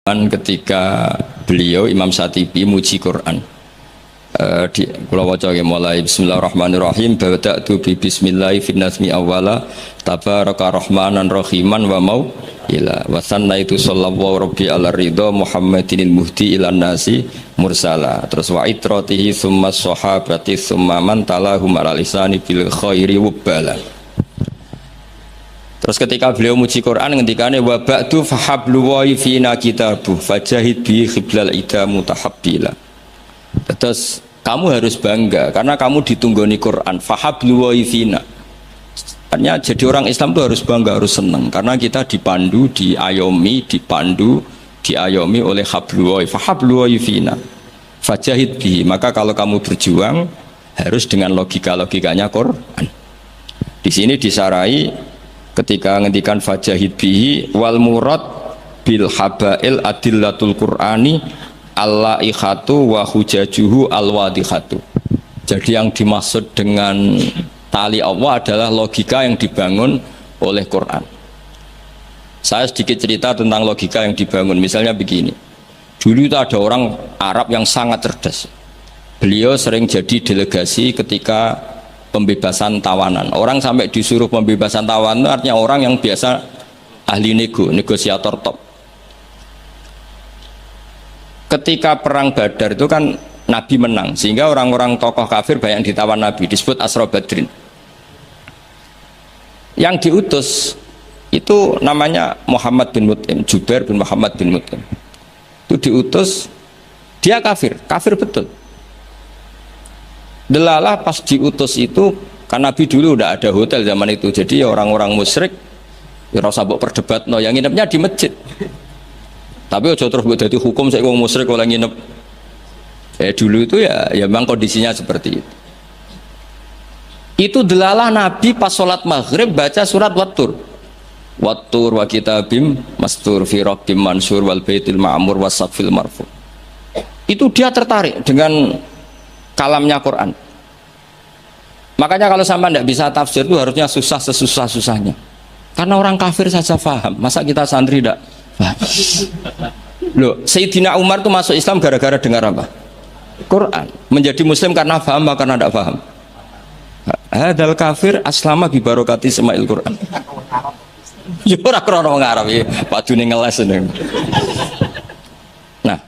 Ketika beliau Imam Syatibi muji Quran, di kula waca mulai Bismillahirrahmanirrahim, bada'tu bi bismillahi fin nazmi awwala tabaraka rahmanan rahiman wa mau ila wa sannaitu sallallahu rabbi ala ridha Muhammadinil muhdi ilan nasi mursala, terus wa itratihi summa sahabati summa man talahum ala lisani bil khairi wubala. Terus ketika beliau muji Quran ngendikane wa ba'du fahablu wa fina kitabu fajahid bi khiblal ida mutahabbila. Terus kamu harus bangga karena kamu ditunggoni Quran, fahablu wa fina. Artinya jadi orang Islam itu harus bangga, harus senang karena kita dipandu, diayomi, dipandu, diayomi oleh hablu wa fahablu wa fina. Fajahid bi, maka kalau kamu berjuang harus dengan logika-logikanya Quran. Di sini disarai ketika ngendikan fajahid bihi wal murad bil habail adillatul qur'ani allaihatu wa hujajuhu alwadihatu. Jadi yang dimaksud dengan tali Allah adalah logika yang dibangun oleh Quran. Saya sedikit cerita tentang logika yang dibangun. Misalnya begini, dulu itu ada orang Arab yang sangat cerdas. Beliau sering jadi delegasi ketika pembebasan tawanan. Orang sampai disuruh pembebasan tawanan artinya orang yang biasa ahli negosiator top. Ketika perang Badar itu kan Nabi menang, sehingga orang-orang tokoh kafir banyak yang ditawan Nabi, disebut Asra Badrin. Yang diutus itu namanya Muhammad bin Mut'im, Jubair bin Muhammad bin Mut'im. Itu diutus, dia kafir betul. Delalah pas diutus itu, kan Nabi dulu udah ada hotel zaman itu, jadi orang-orang musyrik ya rasa mbok perdebatno, yang nginepnya di masjid. Tapi aja terus mbok dadi hukum saya wong musyrik oleh nginep. Dulu itu ya memang kondisinya seperti itu. Itu delalah Nabi pas sholat maghrib baca surat Wattur. Wattur wa kitabim mastur fi rabbim mansur wal baitil ma'mur wasaqfil marfu. Itu dia tertarik dengan kalamnya Quran. Makanya kalau sama tidak bisa tafsir itu harusnya susah sesusah-susahnya. Karena orang kafir saja paham, masa kita santri tidak paham? Loh, Sayyidina Umar itu masuk Islam gara-gara dengar apa? Quran. Menjadi Muslim karena paham atau karena tidak paham? Hadal kafir aslama bi barokati sema'il Quran. Ya ora krana wong Arab ya, padune ngeles ini. Nah,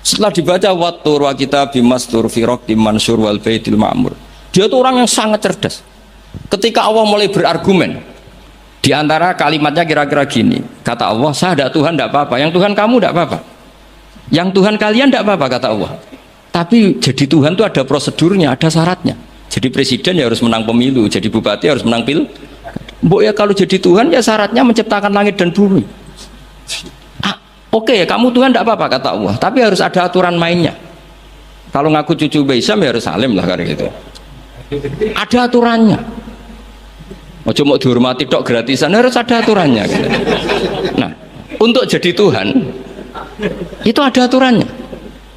setelah dibaca Wattur wa kitabim mastur fi rabbim mansur wal baitil ma'mur, dia itu orang yang sangat cerdas. Ketika Allah mulai berargumen, di antara kalimatnya kira-kira gini, kata Allah, saya ada Tuhan tidak apa-apa, yang Tuhan kamu tidak apa-apa, yang Tuhan kalian tidak apa-apa, kata Allah. Tapi jadi Tuhan itu ada prosedurnya, ada syaratnya. Jadi presiden ya harus menang pemilu, jadi bupati harus menang pil. Mbok ya kalau jadi Tuhan ya syaratnya menciptakan langit dan bumi. Oke, kamu Tuhan tidak apa-apa, kata Allah, tapi harus ada aturan mainnya. Kalau ngaku cucu Baisam ya harus salim lah kayak gitu. Ada aturannya. Ojo mau dihormati tok gratisan, harus ada aturannya. Gitu. Nah, untuk jadi Tuhan itu ada aturannya.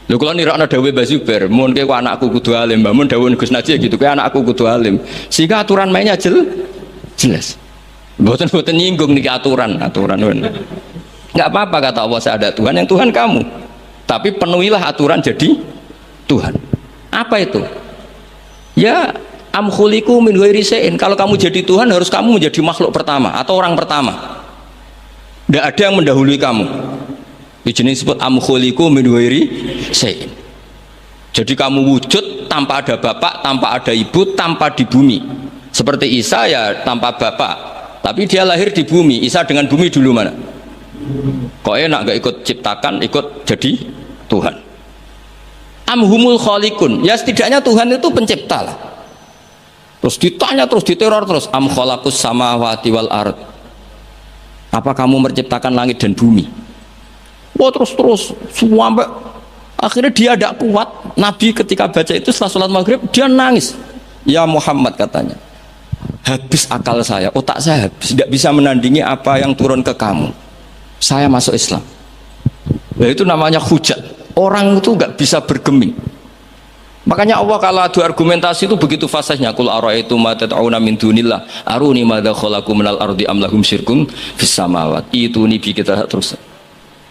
Lho kalau nirakna dawuh Mbah Zubair, mun kowe anakku kudu alim, mbah mun dawuh Gus Najih gitu, kowe anakku kudu alim. Sehingga aturan mainnya jelas. Mboten nyinggung niki aturan. Enggak apa-apa kata Allah, saya ada Tuhan, yang Tuhan kamu. Tapi penuhilah aturan jadi Tuhan. Apa itu? Ya am khuliqu min ghairi syai'in. Kalau kamu jadi Tuhan harus kamu menjadi makhluk pertama atau orang pertama. Tidak ada yang mendahului kamu. Ini disebut am khuliqu min ghairi syai'in. Jadi kamu wujud tanpa ada bapak, tanpa ada ibu, tanpa di bumi. Seperti Isa ya tanpa bapak, tapi dia lahir di bumi. Isa dengan bumi dulu mana? Kok enak gak ikut ciptakan, ikut jadi Tuhan. Amhumul khaliqun, ya setidaknya Tuhan itu pencipta lah. Terus ditanya, terus diteror terus, am khalaqus samawati wal ard, apa kamu menciptakan langit dan bumi? Wah terus sampai akhirnya dia tidak kuat. Nabi ketika baca itu setelah sholat maghrib dia nangis. Ya Muhammad katanya, habis akal saya, otak saya habis, tidak bisa menandingi apa yang turun ke kamu. Saya masuk Islam. Nah, itu namanya hujat. Orang itu nggak bisa bergeming. Makanya Allah kalau adu argumentasi itu begitu fasihnya. Qul ara'aytum ma tad'una min dunillah aruni madza khalaqu minal ardi am lahum syirkun fis samawati. Itu nih kita terus.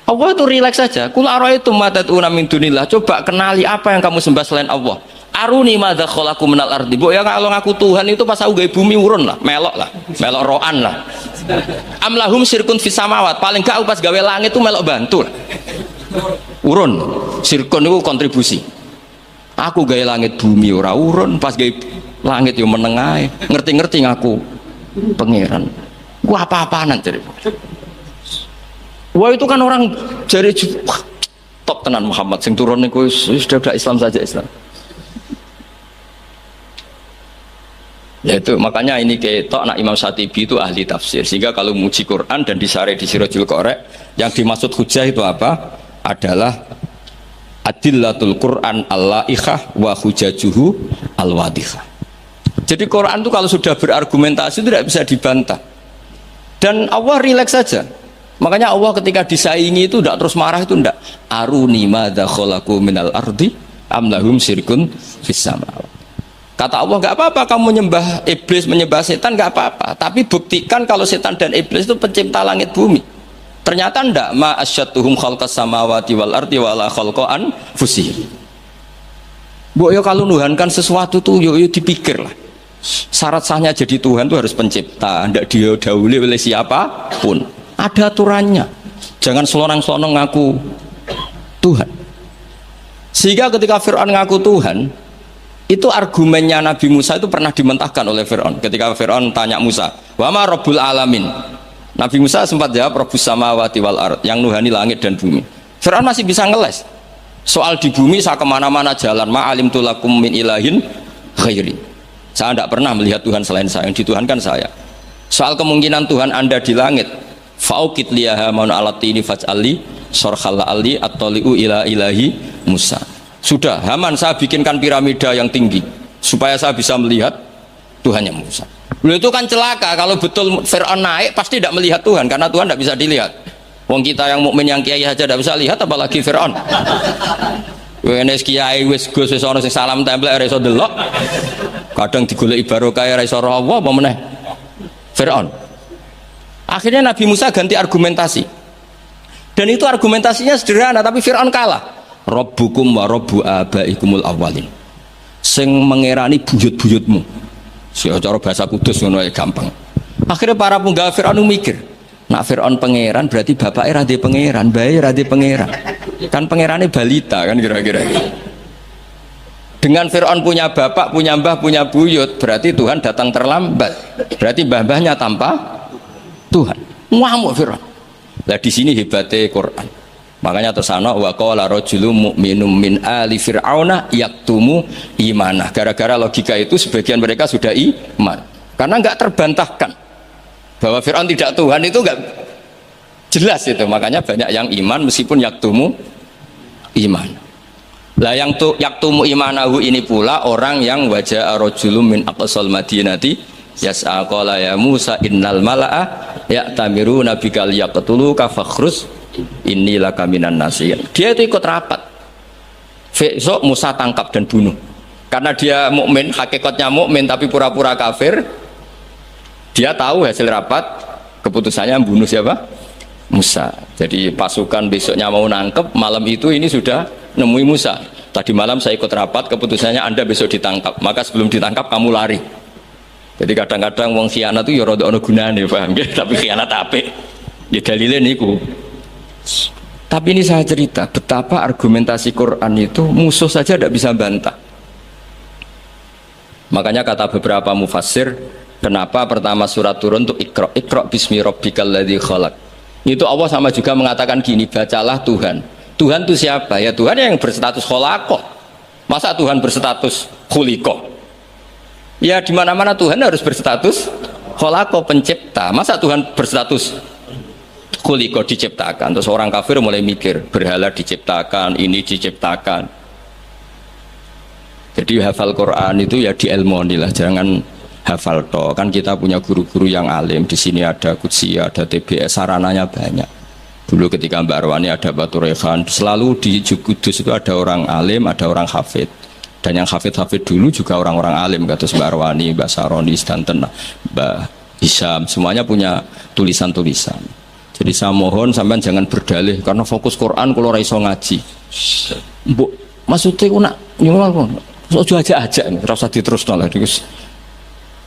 Allah itu rileks saja. Kul ara'aytum ma tad'una min dunillah. Coba kenali apa yang kamu sembah selain Allah. Aruni madza khalaqu minal ardi. Mbok ya kalau ngaku Tuhan itu pas aku gawe bumi urun lah, melok lah, melok roan lah. Amlahum syirkun fis samawat. Paling gak pas gawe langit itu melok bantu lah. Urun. Sirkun itu kontribusi. Aku gawe langit bumi ora urun, pas gawe langit yo meneng ae. Ngerti-ngerti ngaku pangeran. Ku apa-apaanan jadi. Wah itu kan orang jari top tenan Muhammad sing turun niku sudah Islam saja Islam. Ya itu makanya ini ketok nak Imam Syatibi itu ahli tafsir, sehingga kalau muji Quran dan disare di Sirajul Qorek yang dimaksud hujah itu apa? Adalah adillatul Quran al-la'ikhah wa hujajuhu al-wadihah. Jadi Quran itu kalau sudah berargumentasi itu tidak bisa dibantah, dan Allah rileks saja. Makanya Allah ketika disaingi itu tidak terus marah, itu tidak aruni madza khalaqu minal ardi am lahum syirkun fis samawati. Kata Allah, nggak apa-apa kamu menyembah iblis, menyembah setan, nggak apa-apa. Tapi buktikan kalau setan dan iblis itu pencipta langit bumi. Ternyata ndak ma asyatuhum khalqas samawati wal ardi wala khalqa anfusihim. Mbok yo kalau nuhankan sesuatu tuh yo dipikir lah. Syarat sahnya jadi Tuhan itu harus pencipta, ndak didahului oleh siapapun. Ada aturannya. Jangan selonang-selonang ngaku Tuhan. Sehingga ketika Fir'aun ngaku Tuhan, itu argumennya Nabi Musa itu pernah dimentahkan oleh Fir'aun. Ketika Fir'aun tanya Musa, wa ma rabbul alamin, Nabi Musa sempat jawab rabbus samawati wal ard, yang nuhani langit dan bumi. Fir'aun masih bisa ngeles soal di bumi, saya kemana-mana jalan, ma alimtu lakum min ilahin ghairi, saya tidak pernah melihat Tuhan selain saya, yang dituhankan saya. Soal kemungkinan Tuhan anda di langit, fa'ukit liyaha maun alatini faj'ali sorkhalla ali at-toli'u ila ilahi Musa. Sudah, Haman saya bikinkan piramida yang tinggi supaya saya bisa melihat Tuhannya Musa. Beliau itu kan celaka kalau betul Fir'aun naik pasti tidak melihat Tuhan, karena Tuhan tidak bisa dilihat. Wong kita yang mukmin yang kiai saja tidak bisa lihat, apalagi Fir'aun. Wes kiai wis Gus wis ana sing salam tempel ora iso delok. Kadang digoleki barokah ora iso roh apa meneh. Fir'aun. Akhirnya Nabi Musa ganti argumentasi. Dan itu argumentasinya sederhana, tapi Fir'aun kalah. Rabbukum wa rabbu abaikumul awwalin, sing mengerani buyut-buyutmu. Cara bahasa kudus ngono ae gampang. Akhirnya para penggawa Fir'aun mikir, nak Fir'aun pangeran berarti bapaknya ra di pangeran, bae ra di pangeran. Kan pangerane balita kan kira-kira. Dengan Fir'aun punya bapak, punya mbah, punya buyut, berarti Tuhan datang terlambat. Berarti mbah-mbahnya tanpa Tuhan. Ngamuk Fir'aun. Lah di sini hebatnya Quran. Makanya tersana wa qala rajulun mu'minum min ali fir'auna yaktumu imanah. Gara-gara logika itu sebagian mereka sudah iman. Karena enggak terbantahkan bahwa Fir'aun tidak Tuhan, itu enggak jelas itu. Makanya banyak yang iman meskipun yaktumu iman. Lah yang yaktumu imanahu ini pula orang yang wajah rajulun min aqsal madinati yas'a qala ya Musa innal mala'a ya'tamiruna bikal yaqtuluka fakhrus inilah kaminan nasihin. Dia itu ikut rapat. Besok Musa tangkap dan bunuh. Karena dia mukmin, hakikatnya mukmin tapi pura-pura kafir. Dia tahu hasil rapat, keputusannya bunuh siapa? Musa. Jadi pasukan besoknya mau nangkep, malam itu ini sudah nemui Musa. Tadi malam saya ikut rapat, keputusannya Anda besok ditangkap. Maka sebelum ditangkap kamu lari. Jadi kadang-kadang wong khianat itu ya rada ana gunane, paham nggih? Tapi khianat apik. Ya dalile niku. Tapi ini saya cerita betapa argumentasi Quran itu musuh saja tidak bisa bantah. Makanya kata beberapa mufassir, kenapa pertama surat turun untuk Iqra bismi rabbikal ladzi khalaq. Itu Allah sama juga mengatakan gini, bacalah Tuhan. Tuhan itu siapa? Ya Tuhan yang berstatus khalaqah. Masa Tuhan berstatus khuliqah? Ya di mana-mana Tuhan harus berstatus khalaqah, pencipta. Masa Tuhan berstatus khuliqah, diciptakan? Terus orang kafir mulai mikir, berhala diciptakan, ini diciptakan. Jadi hafal Quran itu ya dielmoni lah, jangan hafal toh. Kan kita punya guru-guru yang alim. Di sini ada Qudsi, ada TBS, sarananya banyak. Dulu ketika Mbak Arwani ada Batu Rehan, selalu di Kudus itu ada orang alim, ada orang hafid. Dan yang hafid-hafid dulu juga orang-orang alim, kata Mbak Arwani, Mbak Saroni, Stanton, Mbak Hisham, semuanya punya tulisan-tulisan. Jadi saya mohon sampean jangan berdalih karena fokus Quran kalau ora iso ngaji. Mbok maksudnya ku nak nyuwun ojo aja-aja ora usah diterusno lah Gus.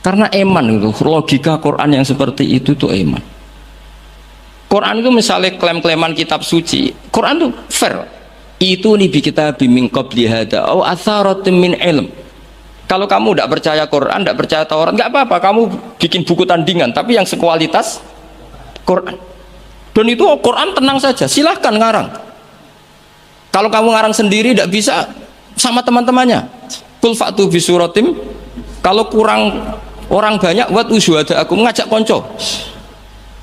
Karena eman itu logika Quran yang seperti itu tuh eman. Quran itu misalnya klaim-klaiman kitab suci, Quran tuh fair. Itu nih bi kitab min qabli hada au atharatin min ilm. Kalau kamu tidak percaya Quran, tidak percaya Taurat, nggak apa-apa, kamu bikin buku tandingan, tapi yang sekualitas Quran. Dan itu Quran tenang saja, silahkan ngarang. Kalau kamu ngarang sendiri tidak bisa, sama teman-temannya. Kul fa'tu bi suratim. Kalau kurang orang banyak, buat usyuhada aku ngajak konco.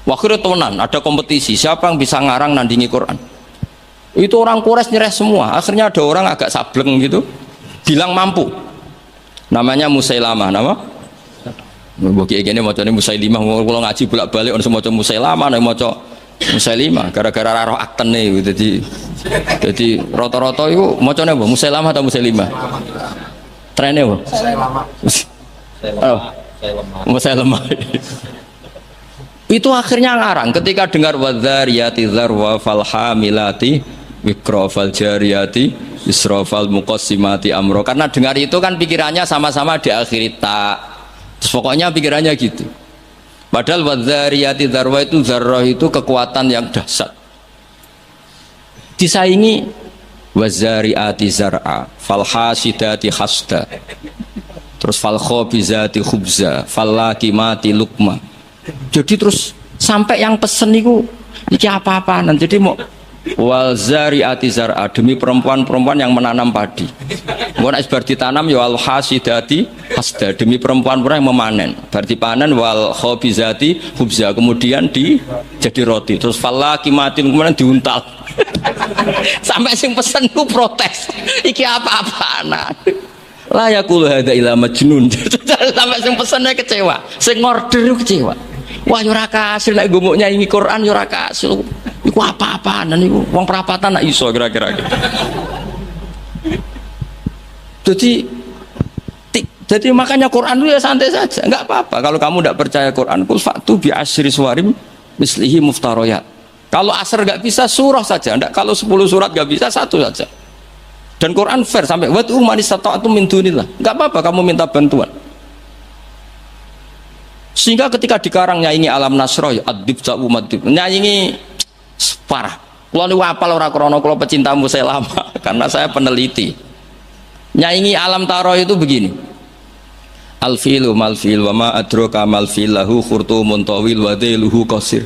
Wakhirnya tonan, ada kompetisi, siapa yang bisa ngarang nandingi Quran. Itu orang Quraisy nyerah semua. Akhirnya ada orang agak sableng gitu, bilang mampu. Namanya Musailamah, nama? Bagi ini macamnya Musailimah, kalau ngaji bolak-balik orang semua Musailamah, orang macam Musailimah, gara-gara roh akten nih, jadi rata-rata itu macamnya apa? Musailamah atau Musailimah? Trennya apa? Musailamah. Itu akhirnya ngarang ketika dengar wadzariyati dzarwa falhamilati wikra faljariyati isrofal muqassimati amro, karena dengar itu kan pikirannya sama-sama diakhiri tak, pokoknya pikirannya gitu. Padahal wadzariyati dzarwa itu zarrah itu kekuatan yang dahsyat, disaingi wazariati zar'a falhasidati hasda, terus falkhobizati khubza fallakimati lukma. Jadi terus sampai yang pesen itu iki apa-apaan, jadi mau wal zariati zar'a, demi perempuan-perempuan yang menanam padi. Bukan isbar ditanam ya wal hasidati hasda, demi perempuan-perempuan yang memanen. Berarti panen wal khobizati khubza, kemudian jadi roti. Terus falakimatin kemudian diuntal. Sampai sing pesen itu protes. Iki apa-apaan. La yaqulu hadza ila majnun. Sampai sing pesennya kecewa, sing order kecewa. Wah yo ora kasil nek gumuk nyanyi Quran yo ora kasil. Iku apa-apaan niku wong perapatan nak iso kira-kira. Jadi makanya Quran itu ya santai saja, enggak apa-apa. Kalau kamu tidak percaya Quran, kul fa'tu bi asyri suwarim mislihi muftariyat. Kalau asar enggak bisa surah saja, enggak, kalau 10 surat enggak bisa satu saja. Dan Quran fair sampai wad'u man istata'tum min dunillah. Enggak apa-apa kamu minta bantuan. Sehingga ketika dikarang nyanyi alam nasroh adib ja'u madib, nyanyi parah. Kalau ini wapal orang krono, kalau pecinta saya lama karena saya peneliti. Nyanyi alam taroh itu begini. Alfilu malfil wa ma adroka malfil lahu khurtumun tawil wa dhailuhu qasir.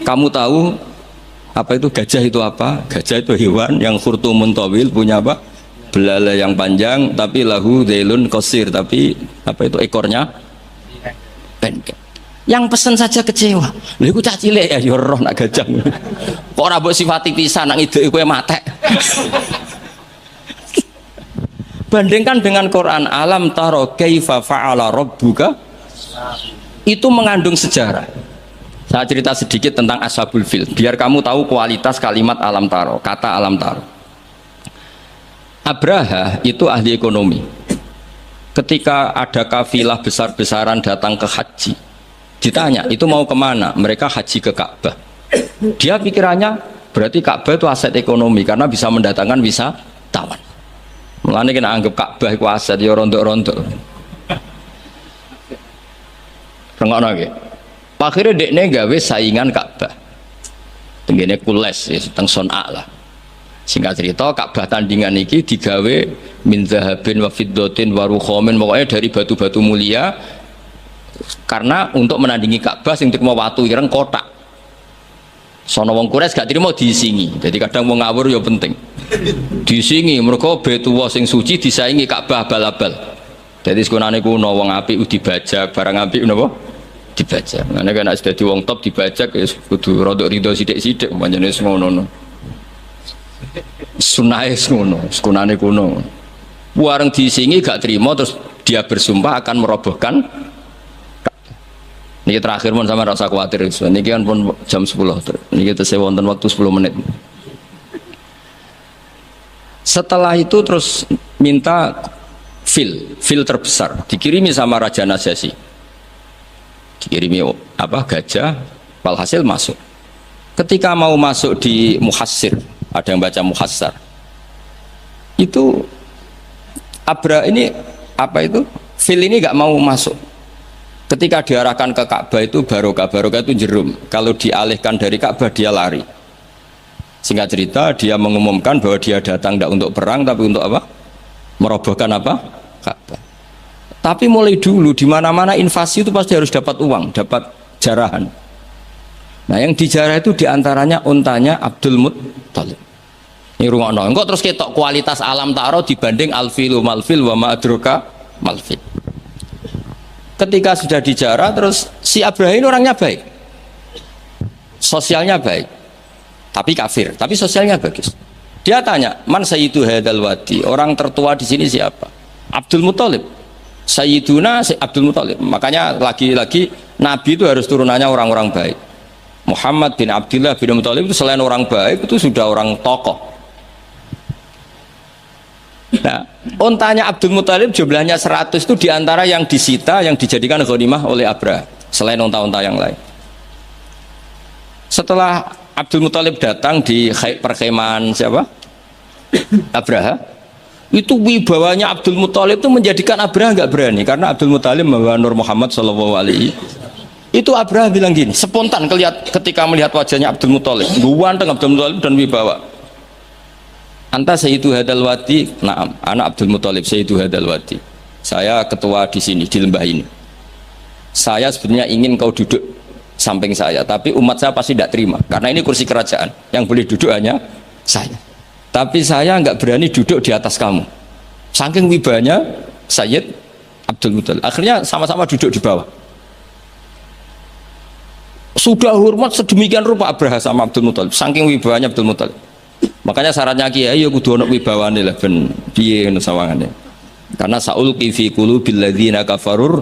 Kamu tahu apa itu gajah itu apa? Gajah itu hewan yang khurtumun tawil, punya apa? Belalai yang panjang, tapi lahu dhailun qasir, tapi apa itu ekornya pendek. Yang pesen saja kecewa. Lha iku cah cilik ya roh nak gajah. Kok ora mbok sifati pisan nak ngideki kowe matek. Bandingkan dengan Quran, alam taro kaifa fa'ala rabbuka, itu mengandung sejarah. Saya cerita sedikit tentang Ashabul Fil biar kamu tahu kualitas kalimat alam taro, kata alam taro. Abraha itu ahli ekonomi. Ketika ada kafilah besar-besaran datang ke haji, ditanya itu mau kemana, mereka haji ke Ka'bah. Dia pikirannya berarti Ka'bah itu aset ekonomi karena bisa mendatangkan wisatawan. Mulane kena anggap Ka'bah itu aset ya rontok-rontok. Rengokno nggih. Akhirnya dekne gawe saingan Ka'bah. Tenggene Kules ya teng Son'a lah. Singkat cerita Ka'bah tandingan iki digawe min zahabin wa fiddatin wa rukhamin, pokoknya dari batu-batu mulia karena untuk menandingi Ka'bah sing terima watu ireng kotak. Sono wong Quraisy gak trimo diisingi. Jadi kadang wong ngawur ya penting. Diisingi mergo betuwa sing suci disaingi Ka'bah abal-abal. Jadi sekunane kuno wong apik dibajak, barang apik napa? Dibajak. Ngene kan nek dadi wong top dibajak ya kudu rodok rido sithik-sithik pancene ngono. Sunahe ngono, sekunane kuno. Wareng diisingi gak terima terus dia bersumpah akan merobohkan. Ini terakhir pun sama rasa khawatir. Ini kan pun jam 10. Ini kita wonten waktu 10 menit. Setelah itu terus minta fil terbesar dikirimi sama Raja Najasyi. Dikirimi apa gajah, walhasil masuk. ketika mau masuk di Muhassir, ada yang baca Muhassar, itu Abraha ini apa itu? Fil ini nggak mau masuk. Ketika diarahkan ke Ka'bah itu barokah itu jerum. Kalau dialihkan dari Ka'bah dia lari. Singkat cerita dia mengumumkan bahwa dia datang tidak untuk perang tapi untuk apa? Merobohkan apa? Ka'bah. Tapi mulai dulu di mana-mana invasi itu pasti harus dapat uang, dapat jarahan. Nah yang dijarah itu diantaranya untanya Abdul Muttalib. Ini rungokno. Engkau terus ketok kualitas alam ta'aruf dibanding alfilu malfil wa ma'adroka malfil. Ketika sudah dijarah terus si Abraha ini orangnya baik, sosialnya baik, tapi kafir, tapi sosialnya bagus. Dia tanya, man sayyidu hadzal wadi? Orang tertua di sini siapa? Abdul Muttalib. Sayyiduna Abdul Muttalib. Makanya lagi-lagi Nabi itu harus turunannya orang-orang baik. Muhammad bin Abdullah bin Muttalib itu selain orang baik itu sudah orang tokoh. Nah, untanya Abdul Muttalib jumlahnya 100 itu diantara yang disita, yang dijadikan ghanimah oleh Abraha selain unta-unta yang lain. Setelah Abdul Muttalib datang di perkemahan siapa? Abraha. Itu wibawanya Abdul Muttalib itu menjadikan Abraha nggak berani karena Abdul Muttalib membawa Nur Muhammad Shallallahu Alaihi. Itu Abraha bilang gini, spontan ketika melihat wajahnya Abdul Muttalib, ganteng Abdul Muttalib dan wibawa. Anta sayyidu hadzal wadi, na'am, anak Abdul Muttalib sayyidu hadzal wadi. Saya ketua di sini di lembah ini. Saya sebenarnya ingin kau duduk samping saya, tapi umat saya pasti tidak terima karena ini kursi kerajaan, yang boleh duduk hanya saya. Tapi saya nggak berani duduk di atas kamu. Saking wibanya Sayyid Abdul Muttalib. Akhirnya sama-sama duduk di bawah. Sudah hormat sedemikian rupa Abraha sama Abdul Muttalib. Saking wibanya Abdul Muttalib. Makanya syaratnya kiai ya kudu ono wibawane lah ben piye ngono sawangane. Karena saulqi fi qulubil ladzina kafarur.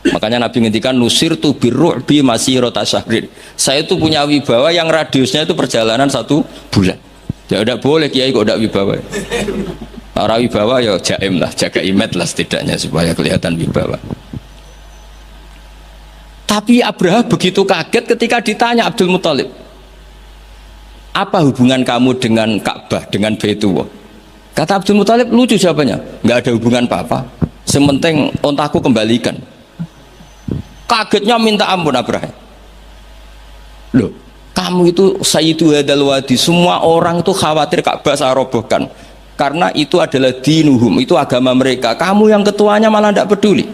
Makanya Nabi ngendikan nusirtu birru'bi masirata syahrin. Saya itu punya wibawa yang radiusnya itu perjalanan 1 bulan. Ya udah boleh kiai kok udah wibawa. Para wibawa ya jaim lah, jaga image lah setidaknya supaya kelihatan wibawa. Tapi Abraha begitu kaget ketika ditanya Abdul Muttalib, apa hubungan kamu dengan Ka'bah, dengan Baitullah? Kata Abdul Muttalib, lucu jawabannya, nggak ada hubungan apa-apa, sementing ontaku kembalikan. Kagetnya minta ampun Abraha. Loh, kamu itu sayyidu hadzal wadi, semua orang itu khawatir Ka'bah saya robohkan karena itu adalah dinuhum, itu agama mereka. Kamu yang ketuanya malah tidak peduli,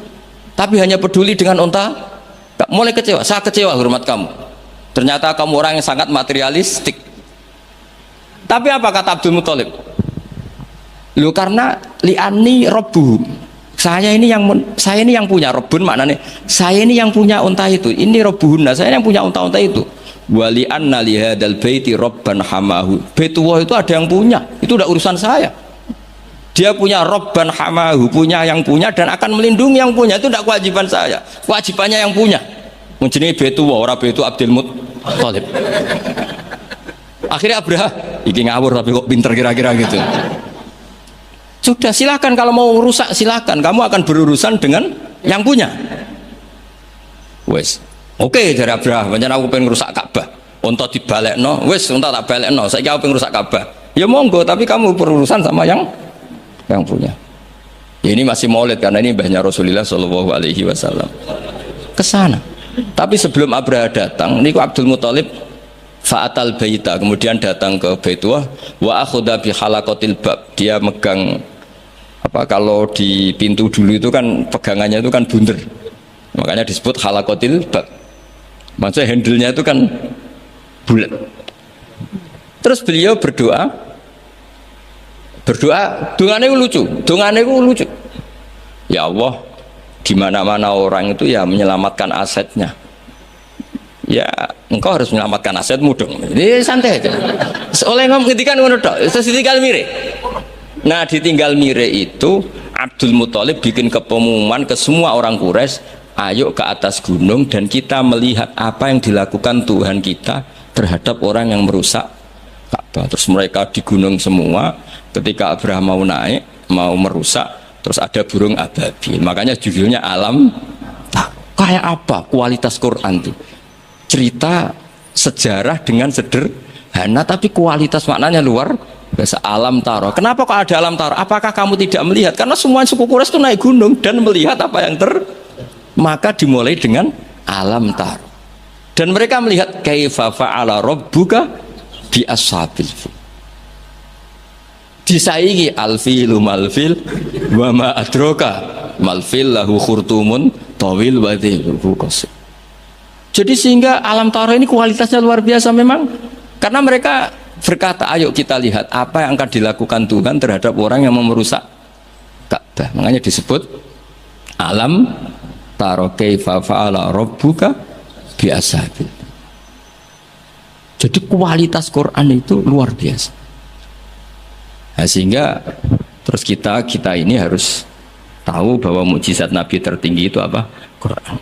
tapi hanya peduli dengan unta. Mulai kecewa, saya kecewa hormat kamu. Ternyata kamu orang yang sangat materialistik. Tapi apa kata Abdul Muttalib? Loh karena li'ani rabbuhum, saya ini yang punya Rabbun, maknanya saya ini yang punya unta itu, ini Rabbuhunna, saya yang punya unta-unta itu. Wali anna li hadzal baiti rabban hamahu. Baitullah itu ada yang punya, itu udah urusan saya. Dia punya rabban hamahu, punya yang punya dan akan melindungi yang punya, itu tidak kewajiban saya. Kewajibannya yang punya. Menjenengi Baitullah, ora Baitu Abdul Muttalib. Akhirnya Abraha, iki ngawur tapi kok pinter kira-kira gitu. Sudah silakan kalau mau rusak silakan, kamu akan berurusan dengan yang punya. Wes. Oke, dari Abraha, pancen aku pengen rusak Ka'bah. Unta dibalekno, wis unta tak balekno. Saiki aku pengen rusak Ka'bah. Ya monggo, tapi kamu berurusan sama yang punya. Ya, ini masih Maulid karena ini mbahnya Rasulullah Shallallahu Alaihi Wasallam. Kesana. Tapi sebelum Abraha datang, ini Abdul Muttalib fa'atal baita, kemudian datang ke Baitullah wa akhudha bi halaqatil bab. Dia megang apa, kalau di pintu dulu itu kan pegangannya itu kan bunder. Makanya disebut halaqatil bab. Maksudnya handle-nya itu kan bulat. Terus beliau berdoa, dongane itu lucu. Ya Allah, di mana-mana orang itu ya menyelamatkan asetnya. Ya, engkau harus menyelamatkan asetmu dong. Ini santai aja. Oleh ngendikan ngono tok, terus ditinggal mire. Nah, ditinggal mire itu Abdul Muttalib bikin kepengumuman ke semua orang Quraisy, ayo ke atas gunung dan kita melihat apa yang dilakukan Tuhan kita terhadap orang yang merusak Ka'bah. Terus mereka di gunung semua. Ketika Abraha mau naik, mau merusak, terus ada burung ababil. Makanya judulnya alam tak. Kayak apa kualitas Quran itu? Cerita sejarah dengan sederhana tapi kualitas maknanya luar biasa. Alam taro. Kenapa kok ada alam taro? Apakah kamu tidak melihat? Karena semua suku Quraisy itu naik gunung dan melihat apa yang maka dimulai dengan alam taro. Dan mereka melihat kaifa fa'ala rabbuka bi ashabil fil. Disaingi alfilu malfil wa ma adraka malfil lahu khurtumun tawil wa dhibul qasir. Jadi sehingga alam taro ini kualitasnya luar biasa memang, karena mereka berkata ayo kita lihat apa yang akan dilakukan Tuhan terhadap orang yang mau merusak Ka'bah. Makanya disebut alam taro kaifa fa'ala rabbuka bi ashabil. Jadi kualitas Quran itu luar biasa. Nah, sehingga terus kita ini harus tahu bahwa mukjizat Nabi tertinggi itu apa? Quran.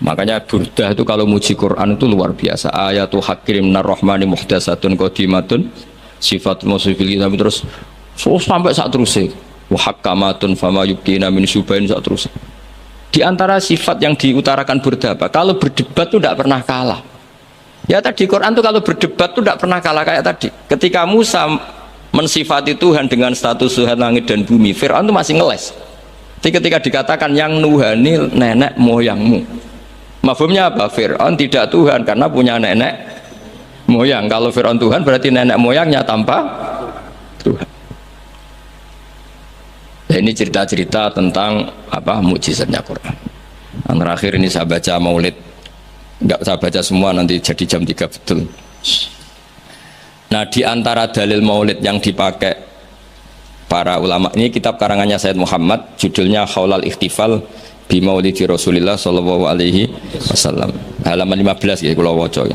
Makanya Burdah itu kalau muji Quran itu luar biasa. Ayatul hakim narrahmani muhdatsatun qadimatun sifat musifil tapi terus sampai saat terusnya wahakamatun fama yubkina min syubain saat terusnya. Di antara sifat yang diutarakan Burdah apa? Kalau berdebat itu tidak pernah kalah. Ya tadi Quran itu kalau berdebat itu tidak pernah kalah kayak tadi. Ketika Musa mensifati Tuhan dengan status Tuhan langit dan bumi, Fir'aun itu masih ngeles. Jadi ketika dikatakan yang nuhani nenek moyangmu, mafhumnya apa? Fir'aun tidak Tuhan karena punya nenek moyang. Kalau Fir'aun Tuhan berarti nenek moyangnya tanpa Tuhan. Nah, ini cerita-cerita tentang apa mukjizatnya Quran. Yang terakhir ini saya baca maulid, nggak saya baca semua nanti jadi jam 3 betul. Nah, di antara dalil maulid yang dipakai para ulama ini kitab karangannya Sayyid Muhammad, judulnya Khaulal Ikhtifal bi Maulidi Rasulillah sallallahu alaihi wasallam. Halaman 15 ya kula waca.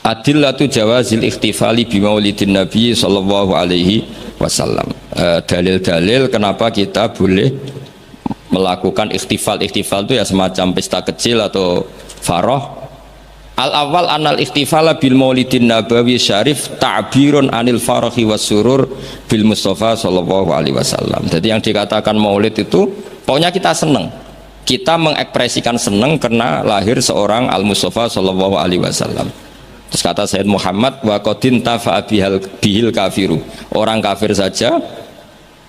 Adillatu jawazil ikhtifali bi Maulidin Nabi sallallahu alaihi wasallam. Dalil-dalil kenapa kita boleh melakukan ikhtifal. Ikhtifal itu ya semacam pesta kecil atau farah. Al-awwal anal ikhtifala bil maulidin nabawi syarif ta'birun anil farahi was surur bil Mustafa sallallahu alaihi wasallam. Jadi yang dikatakan maulid itu pokoknya kita senang. Kita mengekspresikan senang karena lahir seorang Al-Mustafa sallallahu alaihi wasallam. Terus kata Sayyid Muhammad wa qadin tafa'a bihil kafiru. Orang kafir saja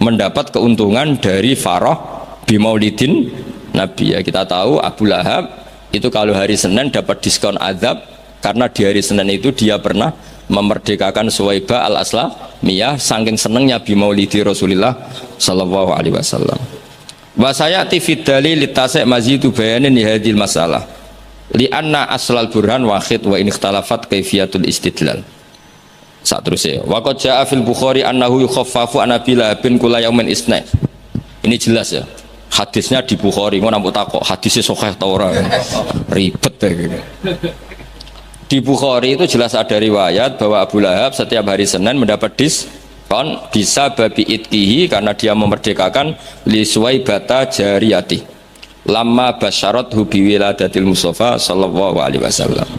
mendapat keuntungan dari farah bi maulidin Nabi. Ya kita tahu Abu Lahab itu kalau hari Senin dapat diskon azab karena di hari Senin itu dia pernah memerdekakan Suwaibah al-Aslamiyah saking senengnya bi maulidi Rasulillah sallallahu alaihi wasallam. Wa sayati fi dalil litasai mazidu bayanin li hadhil masalah li anna aslal burhan wahid wa in ikhtalafat kaifiyatul istidlal. Saat terusnya wa qad jaa fil Bukhari annahu yukhaffafu an Nabila bin kula yaumin isna. Ini jelas ya. Hadisnya di Bukhari, mau nampak takok hadisnya sahih ta ora? Ribet ya gitu. Di Bukhari itu jelas ada riwayat bahwa Abu Lahab setiap hari Senin mendapat diskon bisa babi itkihi karena dia memerdekakan li Suwaibata jariyati lama basyarat hubi wiladatil Mustafa sallallahu alaihi wasallam.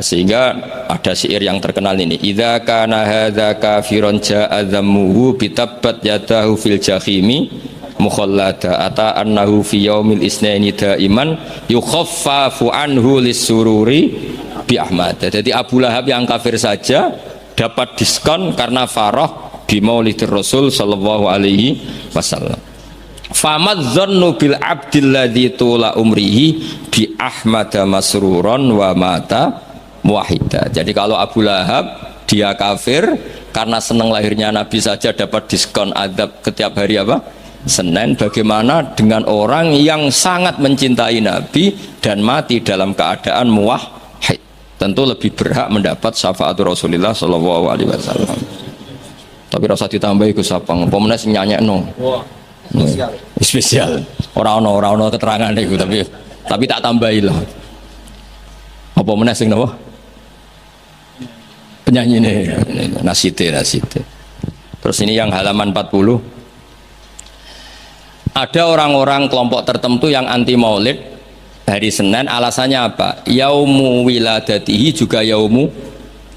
Sehingga ada syair yang terkenal ini, idza kana hadza kafiron ja'a dhammuhu bitabbat yadahu fil jahimi mukhallada ata annahu fi yaumil isnaini daiman yukhaffafu anhu lisururi bi Ahmad. Jadi Abu Lahab yang kafir saja dapat diskon karena farah bi Maulidir Rasul sallallahu alaihi wasallam. Famadzannu bil abdil ladzi tula umrihi bi Ahmad masruron wa mata muwahhida. Jadi kalau Abu Lahab dia kafir karena senang lahirnya Nabi saja dapat diskon azab setiap hari apa? Senin. Bagaimana dengan orang yang sangat mencintai Nabi dan mati dalam keadaan muwahhid? Tentu lebih berhak mendapat syafaat Rasulullah sallallahu alaihi wasallam. Tapi rasa ditambahi Gus Sapang, apa meneh sing nyanyekno. Spesial. Ora ono keterangan iku tapi tak tambahi lah. Apa meneh sing napa? Penyanyi ini nasite. Terus ini yang halaman 40. Ada orang-orang kelompok tertentu yang anti maulid hari Senin, alasannya apa? Yaumu wiladatihi juga yaumu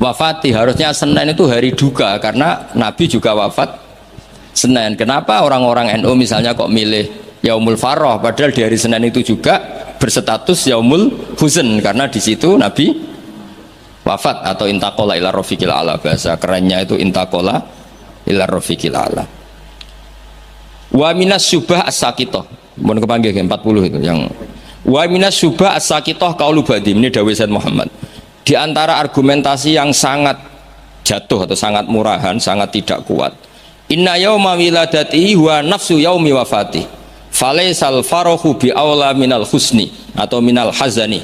wafati. Harusnya Senin itu hari duka karena Nabi juga wafat Senin. Kenapa orang-orang NU misalnya kok milih yaumul farah padahal di hari Senin itu juga berstatus yaumul huzn karena di situ Nabi wafat, atau intakola ila rafiqil ala, bahasa kerennya itu intakola ila rafiqil ala. Wa minas syubah as-sakitoh, mohon kepanggil 40 itu yang wa minas syubah as-sakitoh qaulu ba'di, ini dawuh Said Muhammad. Di antara argumentasi yang sangat jatuh atau sangat murahan, sangat tidak kuat, inna yauma wiladatihi wa nafsu yaumi wafati falaisal farahu bi aula minal husni atau minal hazani.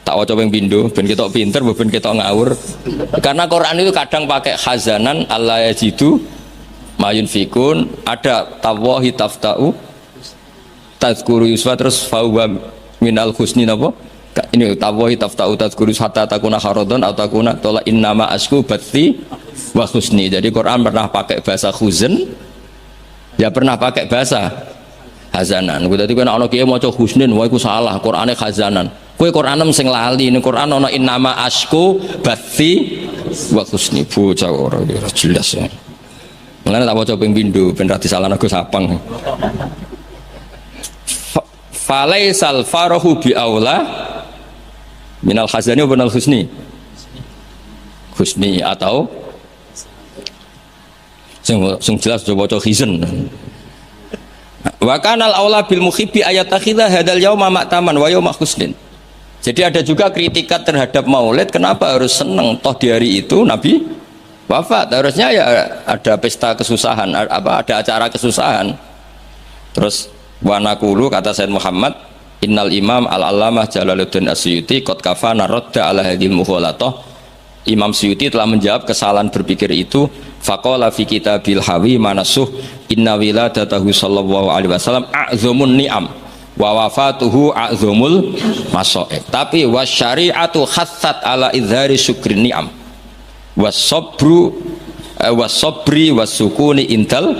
Tak waca ping pindho ben ketok pinter ben ketok ngawur, karena Quran itu kadang pakai hazanan alla yajidu mayun fikun, ada tawahi taftau tazkuru yuswa, terus fahuwa minal husni napa ini tawahi taftau tazkuru hatta takuna haradon atau takuna tola innama asku batti wa husni. Jadi Quran pernah pakai bahasa huzn, ya pernah pakai bahasa hazanan. Dadi kowe nek ana kiye maca husnin wae iku salah, Qurane hazanan. Kowe Quranem sing lali, ning Quran ana innama asku batti wa husni. Bocah ora jelas ya. Mulane tak waca ping pindho ben ra disalahno Gus Sapang. Falaisal farahu bi aula minal hazani wa minal husni. Husni atau sing jelas coba waca hizn. Wa kanal aula bil muhibbi ayatakhidha hadal yauma ma'taman wa yauma husnin. Jadi ada juga kritikat terhadap Maulid, kenapa harus seneng toh di hari itu Nabi wafat, harusnya ya ada pesta kesusahan, ada acara kesusahan. Terus wanakulu kata Said Muhammad, innal imam al-allamah Jalaluddin Asyuti qad kafana radda ala hadhil mughalatah. Imam Suyuti telah menjawab kesalahan berpikir itu. Faqala fi kitabil hawi manasuh inna wiladatahu sallallahu alaihi wasallam a'zamun ni'am wa wafatuhu a'zamul masaib. Tapi wasyari'atu khassat ala izhari syukri ni'am wasabru wasabri wasukuni intal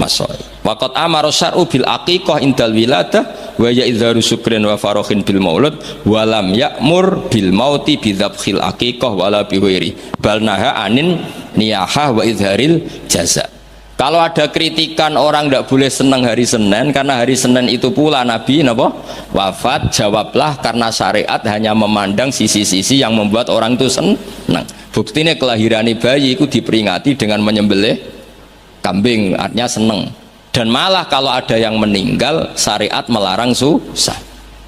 masaib. Waqat amara syar'u bil aqiqah indal wiladah wa ya izharu syukrin wa farahin bil maulud wa lam ya'mur bil mauti bi dzabhil aqiqah wala bi ghairi bal naha anin niyahah wa izharil jaza. Kalau ada kritikan orang tidak boleh senang hari Senin karena hari Senin itu pula Nabi napa wafat, jawablah karena syariat hanya memandang sisi-sisi yang membuat orang itu senang. Buktinya kelahiran bayi itu diperingati dengan menyembelih kambing, artinya senang. Dan malah kalau ada yang meninggal syariat melarang susah.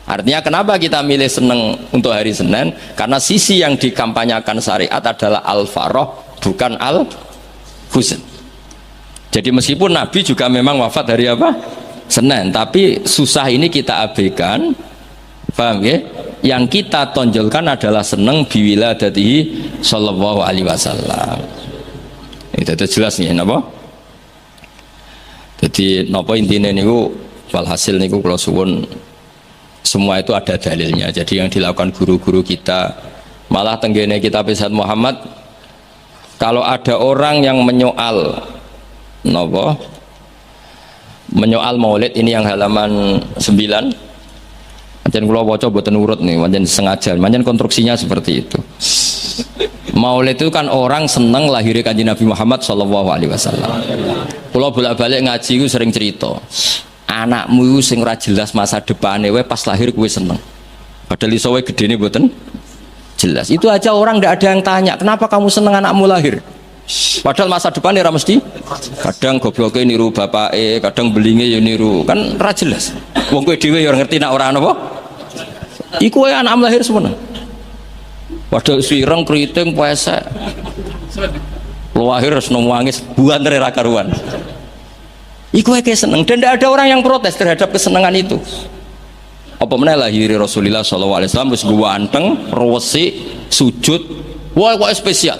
Artinya kenapa kita milih senang untuk hari Senin? Karena sisi yang dikampanyakan syariat adalah al-farah bukan al-huzn. Jadi meskipun Nabi juga memang wafat hari apa? Senin, tapi susah ini kita abaikan. Paham ya? Yang kita tonjolkan adalah senang biwiladatihi sallallahu alaihi wasallam. Itu jelas nih, napa? Jadi napa intine niku walhasil niku kula suwun semua itu ada dalilnya. Jadi yang dilakukan guru-guru kita, malah tenggene kitab Said Muhammad, kalau ada orang yang menyoal napa menyoal Maulid ini yang halaman 9, pancen kula waca mboten urut nih, pancen sengaja, pancen konstruksinya seperti itu. Maulid itu kan orang seneng lahirnya Kanjeng Nabi Muhammad sallallahu alaihi wasallam. Kula bolak-balik ngaji ku sering cerita, anakmu itu sing ora jelas masa depane wae pas lahir kowe seneng. Padahal iso wae gedene mboten jelas. Itu aja orang ndak ada yang tanya, "Kenapa kamu seneng anakmu lahir?" Padahal masa depannya ora mesti. Kadang gobloke niru bapake, kadang belinge ya niru. Kan ora jelas. Wong kowe dhewe ya ngerti nek ora napa. Iku wae anakmu lahir semana. Padahal sireng kriting pesek. Lahir harus nangis buantere ra karuan. Iku wae seneng dan tidak ada orang yang protes terhadap kesenangan itu. Apa meneh lahir Rasulullah sallallahu alaihi wasallam wis ganteng, resik, sujud, wae kok spesial.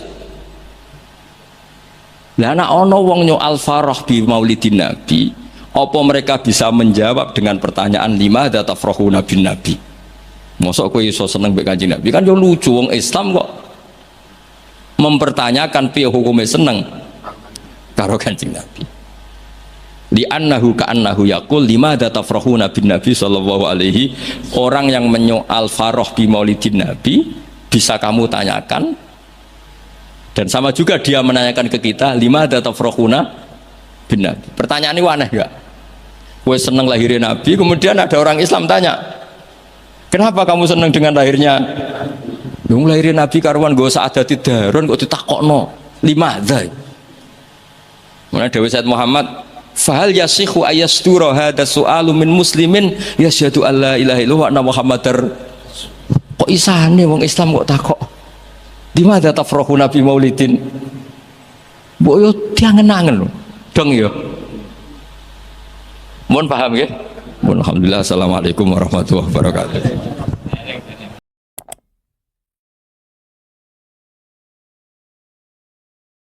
Lah ana wong nyoal farah bi maulidin nabi, apa mereka bisa menjawab dengan pertanyaan lima datafrahuna bin nabi? Mosok kowe iso seneng mbek Kanjeng Nabi? Kan yo lucu, wong Islam kok mempertanyakan piye hukume seneng karo Kanjeng Nabi. Li annahu ka annahu yaqul lima datafrahuna bin nabi sallallahu alaihi, orang yang menyoal farah bi maulidin nabi bisa kamu tanyakan. Dan sama juga dia menanyakan ke kita lima datafrahuna bin nabi. Pertanyaan ini aneh enggak? Kowe seneng lahirin nabi, kemudian ada orang Islam tanya, Kenapa kamu senang dengan lahirnya? Yang lahirin Nabi karuan gak usah ada tidaron kok ditakokno limadha. Mulai Dewi Said Muhammad, fahal yasihu ayastura hadha su'alu min muslimin yasyhadu alla ilaha illallah wa anna muhammadar. Kok isane wong Islam kok takok di mana tafrahu Nabi Maulidin? Mbok yo diangen-angen lho. Dong yo. Mohon paham ya. Alhamdulillah. Assalamualaikum warahmatullahi wabarakatuh.